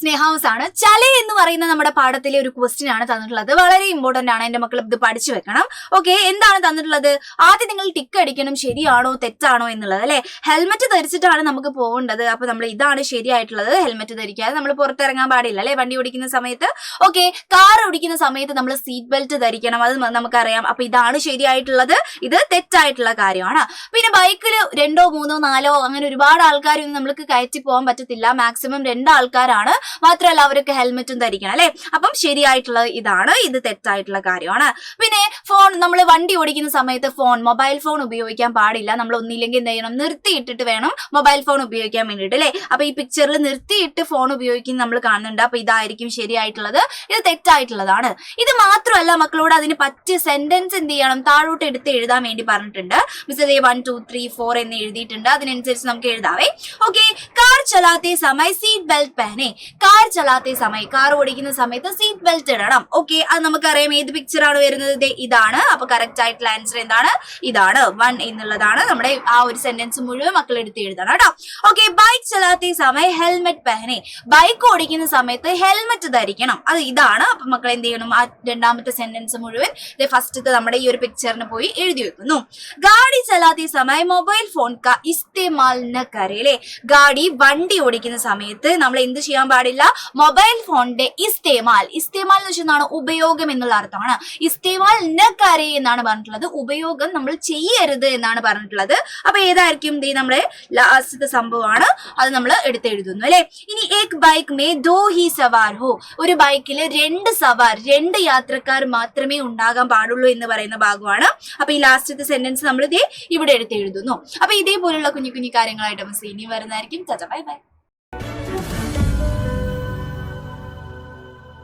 സ്നേഹാംസ് ആണ്. ചല എന്ന് പറയുന്ന നമ്മുടെ പാഠത്തിലെ ഒരു ക്വസ്റ്റ്യൻ ആണ് തന്നിട്ടുള്ളത്. വളരെ ഇമ്പോർട്ടന്റ് ആണ്, എന്റെ മക്കൾ ഇത് പഠിച്ചു വെക്കണം. ഓക്കെ, എന്താണ് തന്നിട്ടുള്ളത്? ആദ്യം നിങ്ങൾ ടിക്ക് അടിക്കണം, ശരിയാണോ തെറ്റാണോ എന്നുള്ളത് അല്ലെ. ഹെൽമെറ്റ് ധരിച്ചിട്ടാണ് നമുക്ക് പോകേണ്ടത്. അപ്പൊ നമ്മൾ ഇതാണ് ശരിയായിട്ടുള്ളത്, ഹെൽമെറ്റ് ധരിക്കാതെ നമ്മൾ പുറത്തിറങ്ങാൻ പാടില്ല അല്ലെ വണ്ടി ഓടിക്കുന്ന സമയത്ത്. ഓക്കെ, കാർ ഓടിക്കുന്ന സമയത്ത് നമ്മൾ സീറ്റ് ബെൽറ്റ് ധരിക്കണം, അത് നമുക്കറിയാം. അപ്പൊ ഇതാണ് ശരിയായിട്ടുള്ളത്, ഇത് തെറ്റായിട്ടുള്ള കാര്യമാണ്. പിന്നെ ബൈക്കിൽ 2, 3, 4 അങ്ങനെ ഒരുപാട് ആൾക്കാരൊന്നും നമ്മൾക്ക് കയറ്റി പോകാൻ പറ്റത്തില്ല. മാക്സിമം 2 ആൾക്കാരാണ്, മാത്രമല്ല അവരൊക്കെ ഹെൽമെറ്റും ധരിക്കണം അല്ലെ. അപ്പം ശരിയായിട്ടുള്ളത് ഇതാണ്, ഇത് തെറ്റായിട്ടുള്ള കാര്യമാണ്. പിന്നെ ഫോൺ, നമ്മൾ വണ്ടി ഓടിക്കുന്ന സമയത്ത് മൊബൈൽ ഫോൺ ഉപയോഗിക്കാൻ പാടില്ല. നമ്മൾ ഒന്നില്ലെങ്കിൽ എന്ത് ചെയ്യണം, നിർത്തിയിട്ടിട്ട് വേണം മൊബൈൽ ഫോൺ ഉപയോഗിക്കാൻ വേണ്ടിയിട്ട് അല്ലെ. അപ്പൊ ഈ പിക്ചറിൽ നിർത്തിയിട്ട് ഫോൺ ഉപയോഗിക്കുന്ന നമ്മൾ കാണുന്നുണ്ട്. അപ്പൊ ഇതായിരിക്കും ശരിയായിട്ടുള്ളത്, ഇത് തെറ്റായിട്ടുള്ളതാണ്. ഇത് മാത്രമല്ല മക്കളോട് അതിന് പറ്റിയ സെന്റൻസ് എന്ത് ചെയ്യണം, താഴോട്ട് എടുത്ത് എഴുതാൻ വേണ്ടി പറഞ്ഞിട്ടുണ്ട്. മിസ് 1, 2, 3, 4 എന്ന് എഴുതിയിട്ടുണ്ട്, അതിനനുസരിച്ച് നമുക്ക് എഴുതാവേ. ഓക്കെ, കാർ ചലാത്തെ സമയം സീറ്റ് ബെൽറ്റ് പഹനെ. കാർ ചലാത്തെ സമയം, കാർ ഓടിക്കുന്ന സമയത്ത് സീറ്റ് ബെൽറ്റ് ഇടണം. ഓക്കെ, അത് നമുക്കറിയാം. ഏത് പിക്ചർ ആണ് വരുന്നത്? ഇതാണ്. അപ്പൊ കറക്റ്റ് ആയിട്ടുള്ള ആൻസർ എന്താണ്? ഇതാണ്, 1 എന്നുള്ളതാണ്. നമ്മുടെ ആ ഒരു സെന്റൻസ് മുഴുവൻ മക്കൾ എടുത്ത് എഴുതണം കേട്ടോ. ഓക്കെ, ബൈക്ക് ചലാത്തെ സമയം ഹെൽമെറ്റ് പഹനെ. ബൈക്ക് ഓടിക്കുന്ന സമയത്ത് ഹെൽമെറ്റ് ധരിക്കണം, അത് ഇതാണ്. അപ്പൊ മക്കൾ എന്ത് ചെയ്യണം, ആ രണ്ടാമത്തെ സെന്റൻസ് മുഴുവൻ ഫസ്റ്റത്തെ നമ്മുടെ ഈ ഒരു പിക്ചറിന് പോയി എഴുതി വെക്കുന്നു. ഗാഡി ചലാത്തെ സമയം മൊബൈൽ ഫോൺ കാ ഇസ്തേമാൽ ന കരെ അല്ലെ. ഗാഡി, വണ്ടി ഓടിക്കുന്ന സമയത്ത് നമ്മൾ എന്ത് ചെയ്യാൻ പാടില്ല, മൊബൈൽ ഫോണിന്റെ ഇസ്തേമാൽ എന്ന് വെച്ചാൽ ഉപയോഗം എന്നുള്ള അർത്ഥമാണ്. ഇസ്തേമാൽ ന കരെ എന്നാണ് പറഞ്ഞിട്ടുള്ളത്, ഉപയോഗം നമ്മൾ ചെയ്യരുത് എന്നാണ് പറഞ്ഞിട്ടുള്ളത്. അപ്പൊ ഏതായിരിക്കും? നമ്മുടെ ലാസ്റ്റത്തെ സംഭവമാണ്, അത് നമ്മൾ എടുത്തെഴുതുന്നു അല്ലെ. ഇനി ഏക് bike may though he Zawar ഹോ. ഒരു ബൈക്കിൽ 2 യാത്രക്കാർ മാത്രമേ ഉണ്ടാകാൻ പാടുള്ളൂ എന്ന് പറയുന്ന ഭാഗമാണ്. അപ്പൊ ഈ ലാസ്റ്റത്തെ സെന്റൻസ് നമ്മൾ ഇവിടെ എടുത്തെഴുതുന്നു. അപ്പൊ ഇതേപോലുള്ള കുഞ്ഞു കുഞ്ഞു കാര്യങ്ങളായിട്ട് മിസ് ഇനി വരുന്നതായിരിക്കും. Bye bye.